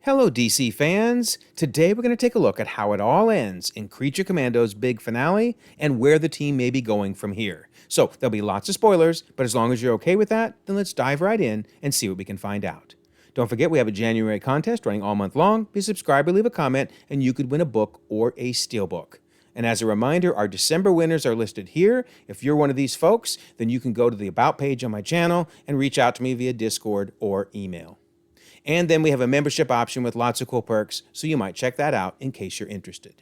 Hello, DC fans! Today we're going to take a look at how it all ends in Creature Commandos' big finale and where the team may be going from here. So, there'll be lots of spoilers, but as long as you're okay with that, then let's dive right in and see what we can find out. Don't forget we have a January contest running all month long. Be subscribed or leave a comment, and you could win a book or a steelbook. And as a reminder, our December winners are listed here. If you're one of these folks, then you can go to the About page on my channel and reach out to me via Discord or email. And then we have a membership option with lots of cool perks, so you might check that out in case you're interested.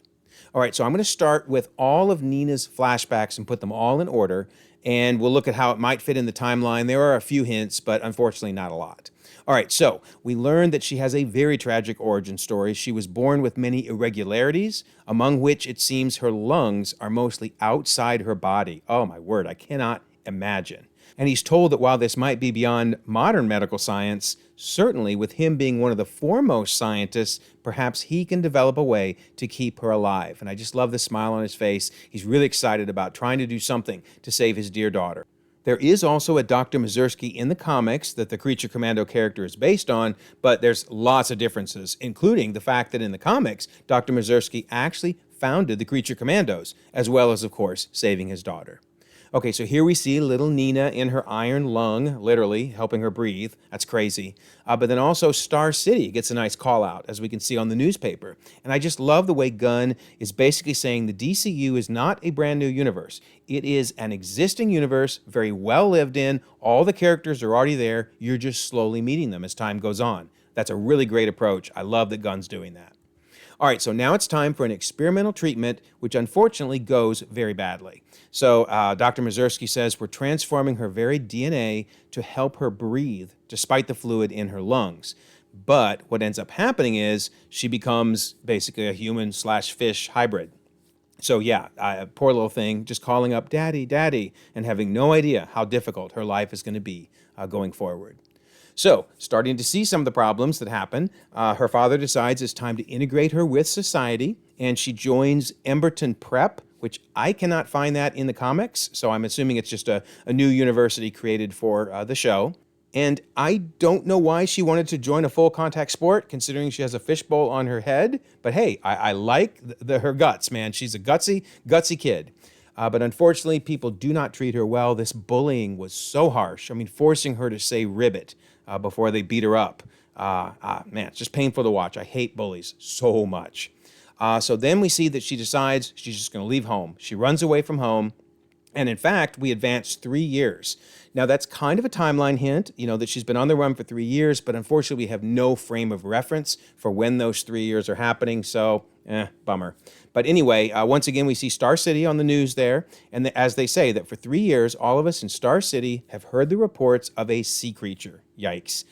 All right, so I'm going to start with all of Nina's flashbacks and put them all in order, and we'll look at how it might fit in the timeline. There are a few hints, but unfortunately not a lot. All right, so we learned that she has a very tragic origin story. She was born with many irregularities, among which it seems her lungs are mostly outside her body. Oh my word, I cannot imagine. And he's told that while this might be beyond modern medical science, certainly with him being one of the foremost scientists, perhaps he can develop a way to keep her alive. And I just love the smile on his face. He's really excited about trying to do something to save his dear daughter. There is also a Dr. Mazursky in the comics that the Creature Commando character is based on, but there's lots of differences, including the fact that in the comics, Dr. Mazursky actually founded the Creature Commandos, as well as, of course, saving his daughter. Okay, so here we see little Nina in her iron lung, literally helping her breathe. That's crazy. But then also Star City gets a nice call out, as we can see on the newspaper. And I just love the way Gunn is basically saying the DCU is not a brand new universe. It is an existing universe, very well lived in. All the characters are already there. You're just slowly meeting them as time goes on. That's a really great approach. I love that Gunn's doing that. All right, so now it's time for an experimental treatment, which unfortunately goes very badly. So Dr. Mazursky says we're transforming her very DNA to help her breathe, despite the fluid in her lungs. But what ends up happening is she becomes basically a human/fish hybrid. So yeah, poor little thing, just calling up daddy, daddy, and having no idea how difficult her life is going to be going forward. So, starting to see some of the problems that happen, her father decides it's time to integrate her with society, and she joins Emberton Prep, which I cannot find that in the comics, so I'm assuming it's just a new university created for the show. And I don't know why she wanted to join a full contact sport, considering she has a fishbowl on her head, but hey, I like her guts, man. She's a gutsy kid. But unfortunately, people do not treat her well. This bullying was so harsh. I mean, forcing her to say ribbit before they beat her up. Man, it's just painful to watch. I hate bullies so much. So then we see that she decides she's just going to leave home. She runs away from home. And in fact, we advance 3 years. Now, that's kind of a timeline hint, that she's been on the run for 3 years, but unfortunately, we have no frame of reference for when those 3 years are happening, so, bummer. But anyway, once again, we see Star City on the news there, and as they say, that for 3 years, all of us in Star City have heard the reports of a sea creature. Yikes.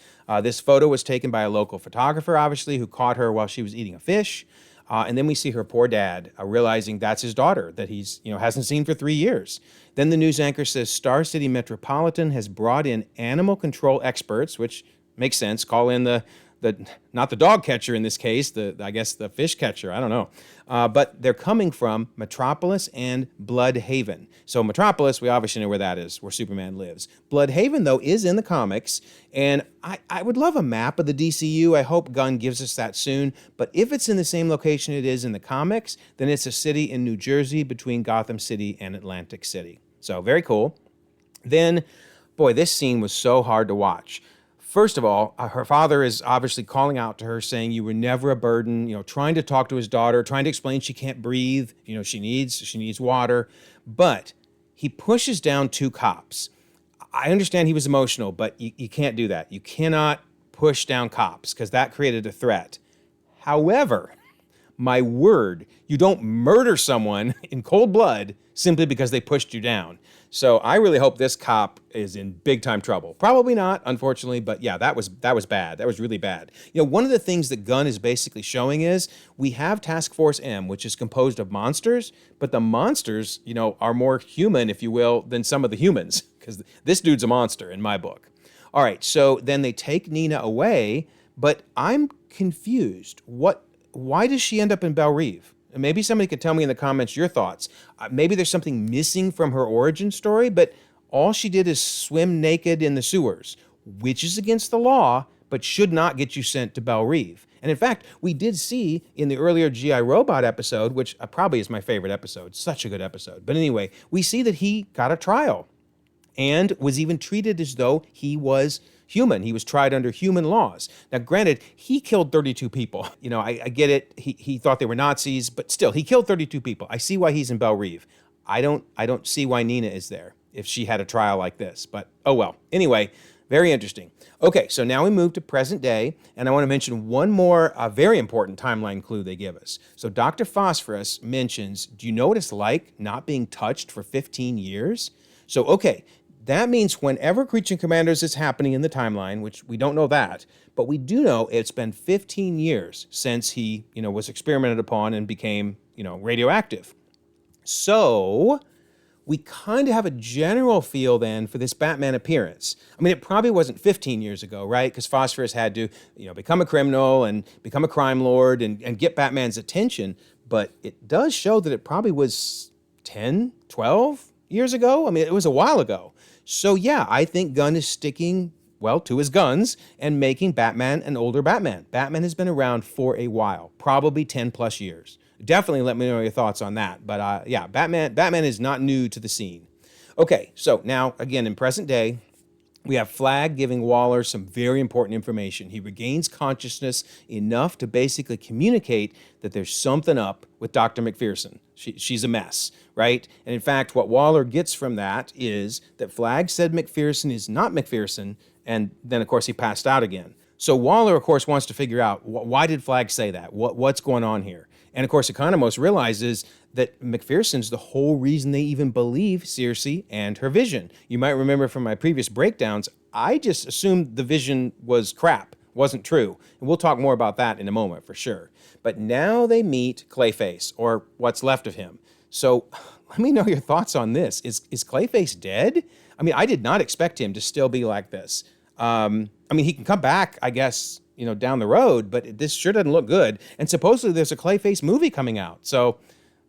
This photo was taken by a local photographer, obviously, who caught her while she was eating a fish. And then we see her poor dad realizing that's his daughter that he's hasn't seen for 3 years. Then the news anchor says Star City Metropolitan has brought in animal control experts, which makes sense. Call in the not the dog catcher in this case, I guess the fish catcher. I don't know. But they're coming from Metropolis and Bloodhaven. So Metropolis, we obviously know where that is, where Superman lives. Bloodhaven, though, is in the comics, and I would love a map of the DCU. I hope Gunn gives us that soon. But if it's in the same location it is in the comics, then it's a city in New Jersey between Gotham City and Atlantic City. So very cool. Then, boy, this scene was so hard to watch. First of all, her father is obviously calling out to her saying you were never a burden, trying to talk to his daughter, trying to explain she can't breathe, she needs water. But he pushes down 2 cops. I understand he was emotional, but you can't do that. You cannot push down cops because that created a threat. However, my word, you don't murder someone in cold blood simply because they pushed you down. So I really hope this cop is in big time trouble. Probably not, unfortunately, but yeah, that was bad. That was really bad. One of the things that Gunn is basically showing is we have Task Force M, which is composed of monsters, but the monsters, are more human, if you will, than some of the humans, because this dude's a monster in my book. All right, so then they take Nina away, but I'm confused. Why does she end up in Belle Reve? Maybe somebody could tell me in the comments your thoughts. Maybe there's something missing from her origin story, but all she did is swim naked in the sewers, which is against the law, but should not get you sent to Belle Reve. And in fact, we did see in the earlier G.I. Robot episode, which probably is my favorite episode, such a good episode. But anyway, we see that he got a trial and was even treated as though he was human. He was tried under human laws. Now, granted, he killed 32 people. You know, I get it. He thought they were Nazis, but still, he killed 32 people. I see why he's in Belle Reve. I don't see why Nina is there if she had a trial like this. But oh well. Anyway, very interesting. Okay, so now we move to present day, and I want to mention one more very important timeline clue they give us. So Dr. Phosphorus mentions, do you know what it's like not being touched for 15 years? So, okay, that means whenever Creature Commandos is happening in the timeline, which we don't know that, but we do know it's been 15 years since he, was experimented upon and became, radioactive. So we kind of have a general feel then for this Batman appearance. I mean, it probably wasn't 15 years ago, right? Because Phosphorus had to, become a criminal and become a crime lord and get Batman's attention. But it does show that it probably was 10, 12 years ago. I mean, it was a while ago. So yeah, I think Gunn is sticking, well, to his guns and making Batman an older Batman. Batman has been around for a while, probably 10 plus years. Definitely let me know your thoughts on that. But yeah, Batman is not new to the scene. Okay, so now, again, in present day, we have Flag giving Waller some very important information. He regains consciousness enough to basically communicate that there's something up with Dr. McPherson. She's a mess, right? And in fact, what Waller gets from that is that Flag said McPherson is not McPherson, and then, of course, he passed out again. So Waller, of course, wants to figure out, why did Flag say that? What's going on here? And of course, Economos realizes that McPherson's the whole reason they even believe Circe and her vision. You might remember from my previous breakdowns, I just assumed the vision was crap, wasn't true. And we'll talk more about that in a moment for sure. But now they meet Clayface, or what's left of him. So let me know your thoughts on this. Is Clayface dead? I mean, I did not expect him to still be like this. I mean, he can come back, I guess, down the road, but this sure doesn't look good. And supposedly there's a Clayface movie coming out. So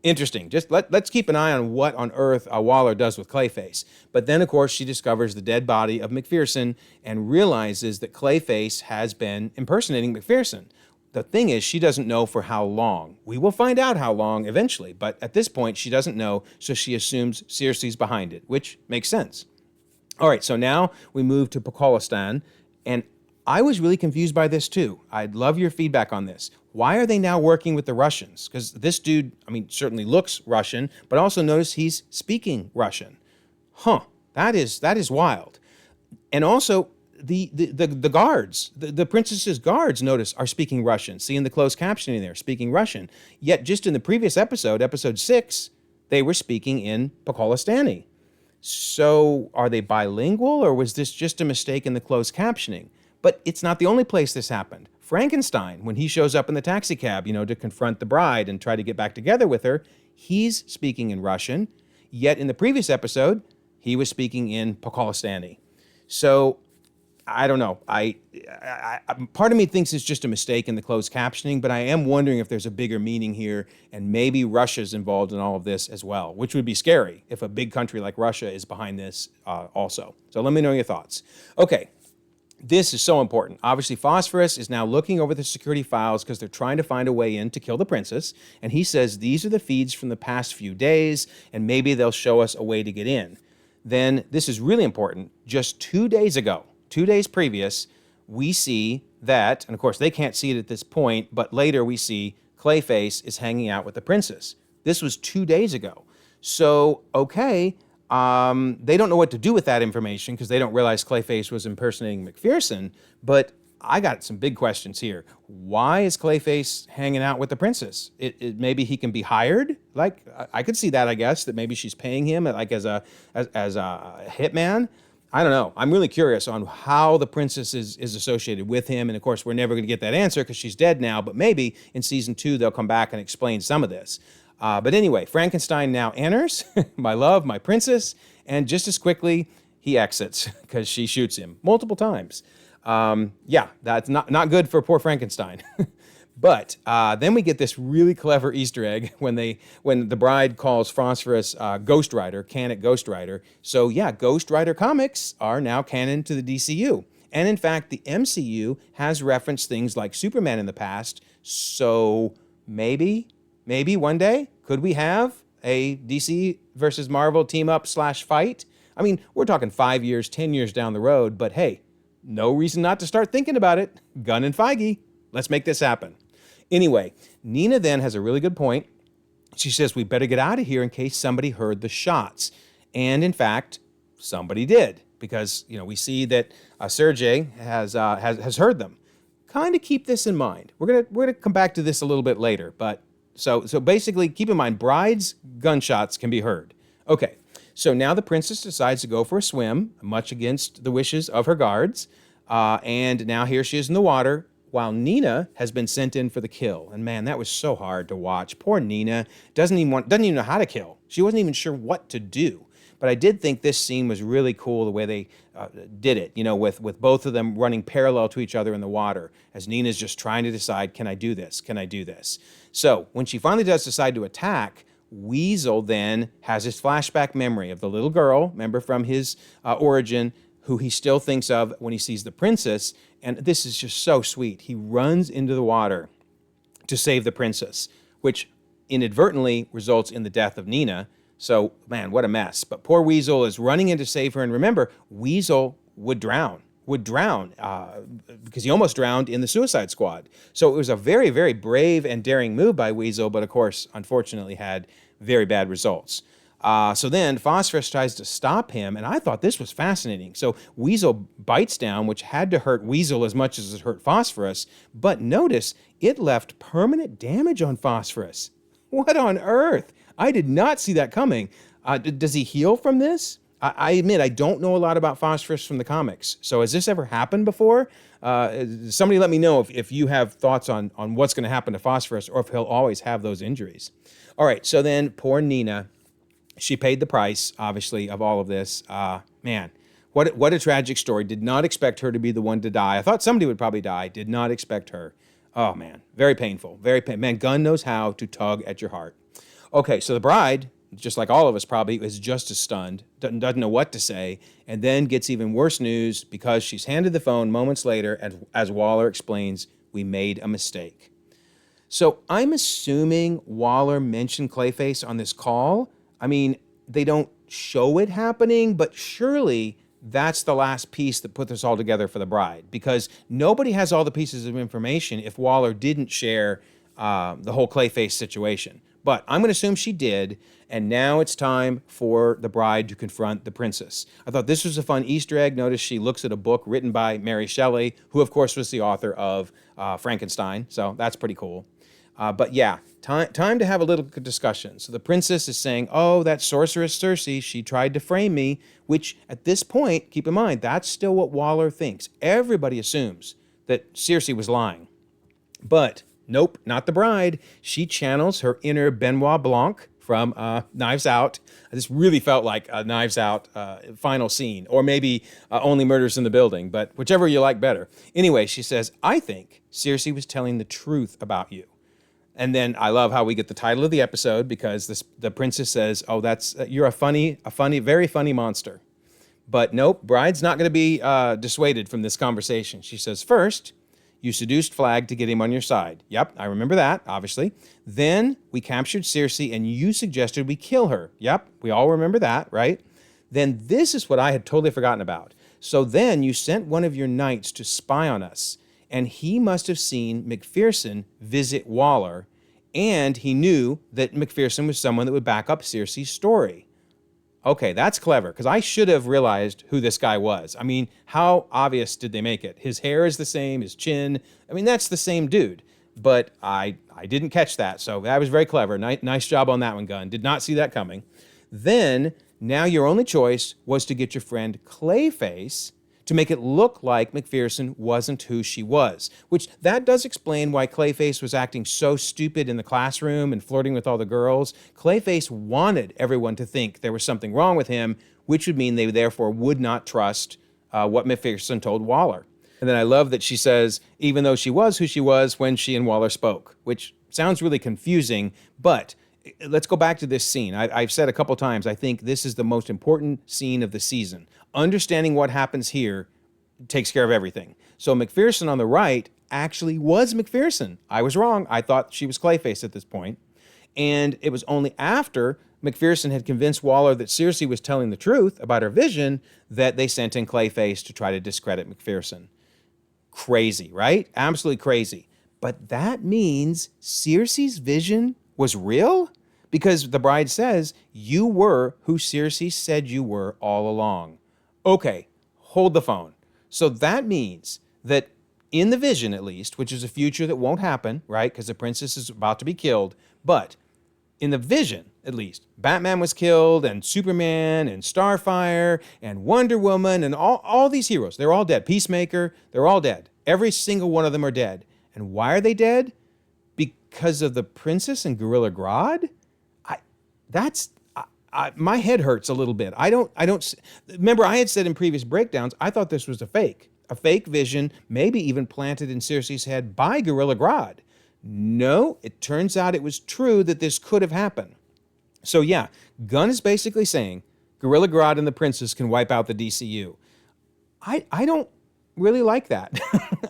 interesting. Just let's keep an eye on what on earth Waller does with Clayface. But then, of course, she discovers the dead body of McPherson and realizes that Clayface has been impersonating McPherson. The thing is, she doesn't know for how long. We will find out how long eventually, but at this point, she doesn't know, so she assumes Circe's behind it, which makes sense. All right, so now we move to Pokolistan, and I was really confused by this too. I'd love your feedback on this. Why are they now working with the Russians? Because this dude, I mean, certainly looks Russian, but also notice he's speaking Russian. That is wild. And also, the guards, the princess's guards, notice, are speaking Russian. See in the closed captioning there, speaking Russian. Yet just in the previous episode, episode 6, they were speaking in Pokolistani. So are they bilingual, or was this just a mistake in the closed captioning? But it's not the only place this happened. Frankenstein, when he shows up in the taxi cab, to confront the bride and try to get back together with her, he's speaking in Russian. Yet in the previous episode, he was speaking in Pokolistani. So I don't know. I part of me thinks it's just a mistake in the closed captioning, but I am wondering if there's a bigger meaning here, and maybe Russia's involved in all of this as well, which would be scary if a big country like Russia is behind this also. So let me know your thoughts. Okay. This is so important. Obviously, Phosphorus is now looking over the security files because they're trying to find a way in to kill the princess. And he says these are the feeds from the past few days, and maybe they'll show us a way to get in. Then, this is really important, just 2 days ago, 2 days previous, we see that, and of course they can't see it at this point, but later we see Clayface is hanging out with the princess. This was 2 days ago. So, okay, they don't know what to do with that information because they don't realize Clayface was impersonating McPherson, but I got some big questions here. Why is Clayface hanging out with the princess? Maybe he can be hired? Like, I could see that, I guess, that maybe she's paying him like as a hitman. I don't know. I'm really curious on how the princess is associated with him, and of course, we're never going to get that answer because she's dead now, but maybe in season 2 they'll come back and explain some of this. But anyway, Frankenstein now enters, my love, my princess, and just as quickly, he exits because she shoots him multiple times. Yeah, that's not good for poor Frankenstein. But then we get this really clever Easter egg when the bride calls Phosphorus Ghost Rider, canon Ghost Rider. So yeah, Ghost Rider comics are now canon to the DCU. And in fact, the MCU has referenced things like Superman in the past. So maybe one day, could we have a DC versus Marvel team up / fight? I mean, we're talking 5 years, 10 years down the road, but hey, no reason not to start thinking about it. Gunn and Feige, let's make this happen. Anyway, Nina then has a really good point. She says we better get out of here in case somebody heard the shots. And in fact, somebody did, because we see that Circe has heard them. Kind of keep this in mind. We're gonna come back to this a little bit later, but so basically keep in mind brides' gunshots can be heard. Okay, so now the princess decides to go for a swim, much against the wishes of her guards, and now here she is in the water, while Nina has been sent in for the kill. And man, that was so hard to watch. Poor Nina doesn't even know how to kill. She wasn't even sure what to do. But I did think this scene was really cool, the way they did it, with both of them running parallel to each other in the water, as Nina's just trying to decide, can I do this? Can I do this? So when she finally does decide to attack, Weasel then has his flashback memory of the little girl, remember from his origin, who he still thinks of when he sees the princess. And this is just so sweet. He runs into the water to save the princess, which inadvertently results in the death of Nina. So, man, what a mess. But poor Weasel is running in to save her. And remember, Weasel would drown because he almost drowned in the Suicide Squad. So it was a very, very brave and daring move by Weasel, but of course, unfortunately, had very bad results. So then Phosphorus tries to stop him, and I thought this was fascinating. So Weasel bites down, which had to hurt Weasel as much as it hurt Phosphorus, but notice it left permanent damage on Phosphorus. What on earth? I did not see that coming. Does he heal from this? I admit I don't know a lot about Phosphorus from the comics. So has this ever happened before? Somebody let me know if you have thoughts on what's going to happen to Phosphorus, or if he'll always have those injuries. All right, so then poor Nina, she paid the price, obviously, of all of this. Man, what a tragic story. Did not expect her to be the one to die. I thought somebody would probably die. Did not expect her. Oh, man, very painful. Man, Gunn knows how to tug at your heart. Okay, so the bride, just like all of us probably, is just as stunned, doesn't know what to say, and then gets even worse news because she's handed the phone moments later as Waller explains, we made a mistake. So I'm assuming Waller mentioned Clayface on this call. I mean, they don't show it happening, but surely that's the last piece that put this all together for the bride, because nobody has all the pieces of information if Waller didn't share the whole Clayface situation. But I'm going to assume she did, and now it's time for the bride to confront the princess. I thought this was a fun Easter egg. Notice she looks at a book written by Mary Shelley, who, of course, was the author of Frankenstein, so that's pretty cool. But yeah, time to have a little discussion. So the princess is saying, oh, that sorceress Circe, she tried to frame me, which at this point, keep in mind, that's still what Waller thinks. Everybody assumes that Circe was lying. But nope, not the bride. She channels her inner Benoit Blanc from Knives Out. This really felt like a Knives Out final scene, or maybe Only Murders in the Building, but whichever you like better. Anyway, she says, I think Circe was telling the truth about you. And then I love how we get the title of the episode, because the princess says, oh, you're a very funny monster. But nope, bride's not going to be dissuaded from this conversation. She says, first, you seduced Flag to get him on your side. Yep, I remember that, obviously. Then we captured Circe and you suggested we kill her. Yep, we all remember that, right? Then this is what I had totally forgotten about. So then you sent one of your knights to spy on us, and he must have seen McPherson visit Waller, and he knew that McPherson was someone that would back up Circe's story. Okay, that's clever, because I should have realized who this guy was. I mean, how obvious did they make it? His hair is the same, his chin. I mean, that's the same dude. But I didn't catch that, so that was very clever. Nice job on that one, Gunn. Did not see that coming. Then, now your only choice was to get your friend Clayface to make it look like McPherson wasn't who she was, which that does explain why Clayface was acting so stupid in the classroom and flirting with all the girls. Clayface wanted everyone to think there was something wrong with him, which would mean they therefore would not trust what McPherson told Waller. And then I love that she says, even though she was who she was when she and Waller spoke, which sounds really confusing, but let's go back to this scene. I've said a couple times, I think this is the most important scene of the season. Understanding what happens here takes care of everything. So McPherson on the right actually was McPherson. I was wrong. I thought she was Clayface at this point. And it was only after McPherson had convinced Waller that Circe was telling the truth about her vision that they sent in Clayface to try to discredit McPherson. Crazy, right? Absolutely crazy. But that means Circe's vision was real? Because the bride says, you were who Circe said you were all along. Okay, hold the phone. So that means that in the vision, at least, which is a future that won't happen, right? Because the princess is about to be killed. But in the vision, at least, Batman was killed, and Superman, and Starfire, and Wonder Woman, and all these heroes. They're all dead. Peacemaker, they're all dead. Every single one of them are dead. And why are they dead? Because of the princess and Gorilla Grodd? My head hurts a little bit. I don't remember I had said in previous breakdowns, I thought this was a fake vision, maybe even planted in Circe's head by Gorilla Grodd. No, it turns out it was true that this could have happened. So yeah, Gunn is basically saying Gorilla Grodd and the princess can wipe out the DCU. I don't really like that.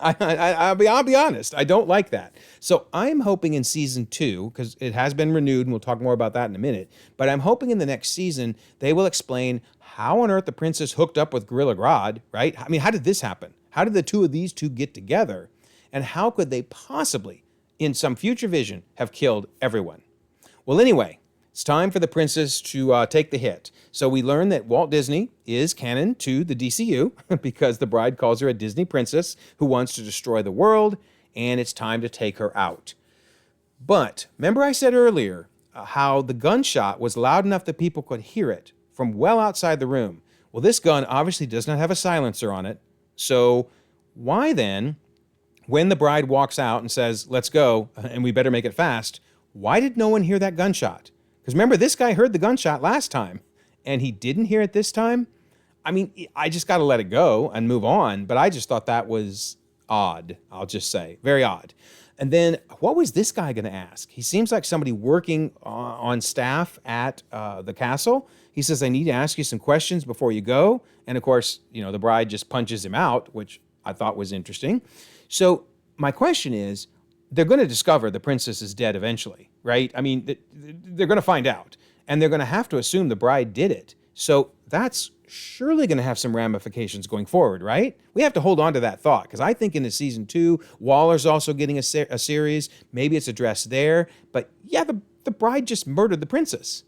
I'll be honest. I don't like that. So I'm hoping in season 2, because it has been renewed, and we'll talk more about that in a minute, but I'm hoping in the next season they will explain how on earth the princess hooked up with Gorilla Grodd, right? I mean, how did this happen? How did the two of these two get together? And how could they possibly, in some future vision, have killed everyone? Well, anyway, it's time for the princess to take the hit. So we learn that Walt Disney is canon to the DCU because the bride calls her a Disney princess who wants to destroy the world, and it's time to take her out. But remember I said earlier how the gunshot was loud enough that people could hear it from well outside the room. Well, this gun obviously does not have a silencer on it. So why then, when the bride walks out and says, let's go, and we better make it fast, why did no one hear that gunshot? Because remember, this guy heard the gunshot last time, and he didn't hear it this time? I mean, I just got to let it go and move on, but I just thought that was odd, I'll just say. Very odd. And then, what was this guy going to ask? He seems like somebody working on staff at the castle. He says, I need to ask you some questions before you go. And of course, the bride just punches him out, which I thought was interesting. So my question is, they're going to discover the princess is dead eventually, right? I mean, they're going to find out, and they're going to have to assume the bride did it. So that's surely going to have some ramifications going forward, right? We have to hold on to that thought, because I think in the season 2, Waller's also getting a series. Maybe it's addressed there. But yeah, the bride just murdered the princess.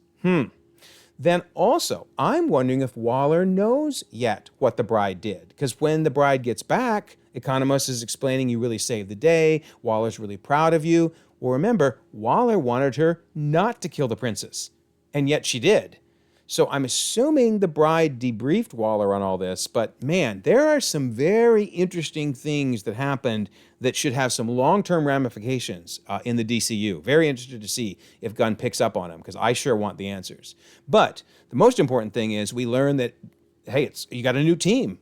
Then also, I'm wondering if Waller knows yet what the bride did. Because when the bride gets back, Economos is explaining you really saved the day. Waller's really proud of you. Well, remember, Waller wanted her not to kill the princess. And yet she did. So I'm assuming the bride debriefed Waller on all this. But man, there are some very interesting things that happened that should have some long-term ramifications in the DCU. Very interested to see if Gunn picks up on them, because I sure want the answers. But the most important thing is we learn that, hey, you got a new team.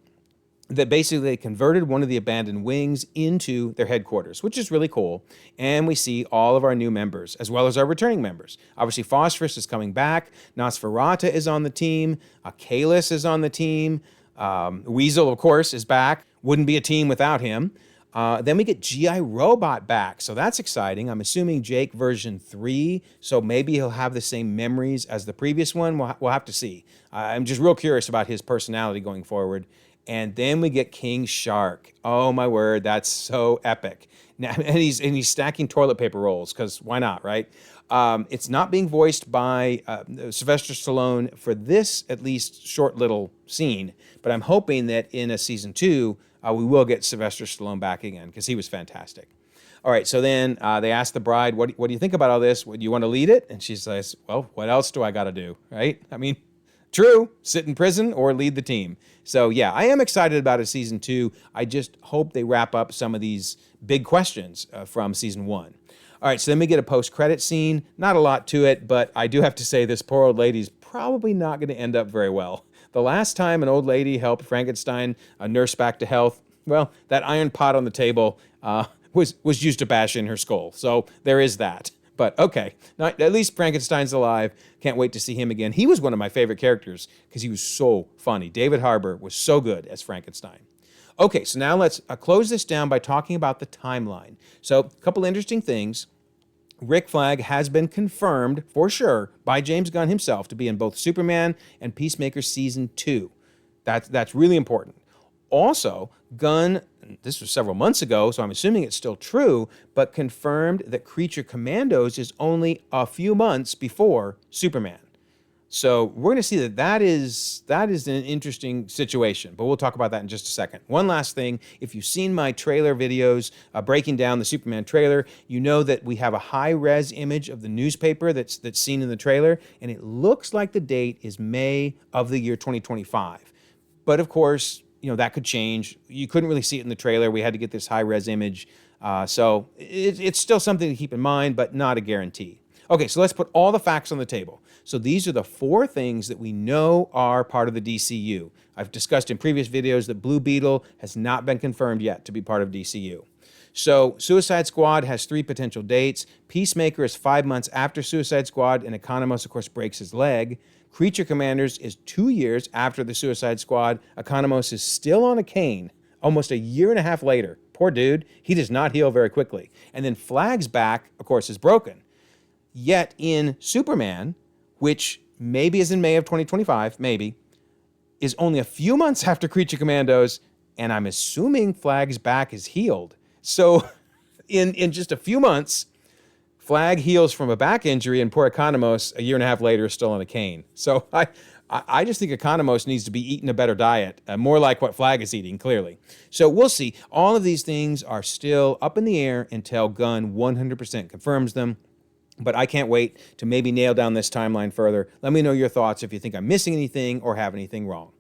That basically they converted one of the abandoned wings into their headquarters, which is really cool. And we see all of our new members, as well as our returning members. Obviously, Phosphorus is coming back. Nosferatu is on the team. Kalis is on the team. Weasel, of course, is back. Wouldn't be a team without him. Then we get G.I. Robot back, so that's exciting. I'm assuming Jake version 3, so maybe he'll have the same memories as the previous one. We'll have to see. I'm just real curious about his personality going forward. And then we get King Shark. Oh my word, that's so epic. Now, and he's stacking toilet paper rolls, because why not, right? It's not being voiced by Sylvester Stallone for this, at least, short little scene. But I'm hoping that in a season 2, we will get Sylvester Stallone back again, because he was fantastic. All right, so then they ask the bride, what do you think about all this? Do you want to lead it? And she says, well, what else do I got to do, right? I mean, true, sit in prison or lead the team. So yeah, I am excited about a season 2. I just hope they wrap up some of these big questions from season 1. All right, so then we get a post-credit scene. Not a lot to it, but I do have to say this poor old lady's probably not going to end up very well. The last time an old lady helped Frankenstein nurse back to health, well, that iron pot on the table was used to bash in her skull. So there is that. But okay, at least Frankenstein's alive. Can't wait to see him again. He was one of my favorite characters because he was so funny. David Harbour was so good as Frankenstein. Okay, so now let's close this down by talking about the timeline. So, a couple interesting things. Rick Flag has been confirmed for sure by James Gunn himself to be in both Superman and Peacemaker Season 2. That's really important. Also, Gunn, this was several months ago, so I'm assuming it's still true, but confirmed that Creature Commandos is only a few months before Superman. So we're going to see that is an interesting situation, but we'll talk about that in just a second. One last thing, if you've seen my trailer videos breaking down the Superman trailer, you know that we have a high-res image of the newspaper that's seen in the trailer, and it looks like the date is May of the year 2025. But of course, that could change. You couldn't really see it in the trailer. We had to get this high-res image. So it's still something to keep in mind, but not a guarantee. Okay, so let's put all the facts on the table. So these are the 4 things that we know are part of the DCU. I've discussed in previous videos that Blue Beetle has not been confirmed yet to be part of DCU. So Suicide Squad has 3 potential dates. Peacemaker is 5 months after Suicide Squad, and Economos, of course, breaks his leg. Creature Commanders is 2 years after the Suicide Squad. Economos is still on a cane, almost a year and a half later. Poor dude, he does not heal very quickly. And then Flag's back, of course, is broken. Yet in Superman, which maybe is in May of 2025, maybe, is only a few months after Creature Commandos, and I'm assuming Flag's back is healed. So in just a few months, Flag heals from a back injury, and poor Economos, a year and a half later, is still on a cane. So I just think Economos needs to be eating a better diet, more like what Flag is eating, clearly. So we'll see. All of these things are still up in the air until Gunn 100% confirms them. But I can't wait to maybe nail down this timeline further. Let me know your thoughts if you think I'm missing anything or have anything wrong.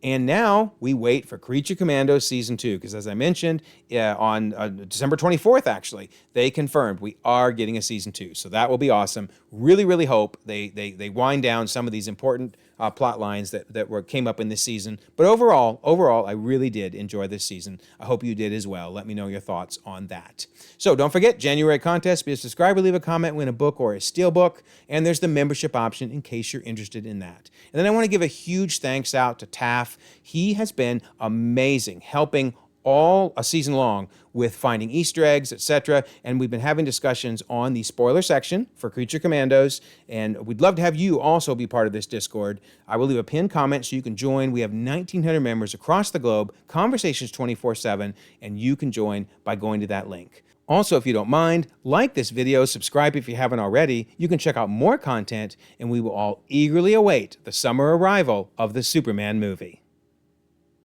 And now we wait for Creature Commandos Season 2, because as I mentioned, on December 24th, actually, they confirmed we are getting a Season 2. So that will be awesome. Really, really hope they wind down some of these important plot lines that came up in this season. But overall, I really did enjoy this season. I hope you did as well. Let me know your thoughts on that. So don't forget, January contest, be a subscriber, leave a comment, win a book or a steelbook. And there's the membership option in case you're interested in that. And then I want to give a huge thanks out to Taff. He has been amazing, helping all a season long with finding Easter eggs, etc. And we've been having discussions on the spoiler section for Creature Commandos. And we'd love to have you also be part of this Discord. I will leave a pinned comment so you can join. We have 1,900 members across the globe, conversations 24/7, and you can join by going to that link. Also, if you don't mind, like this video, subscribe if you haven't already. You can check out more content, and we will all eagerly await the summer arrival of the Superman movie.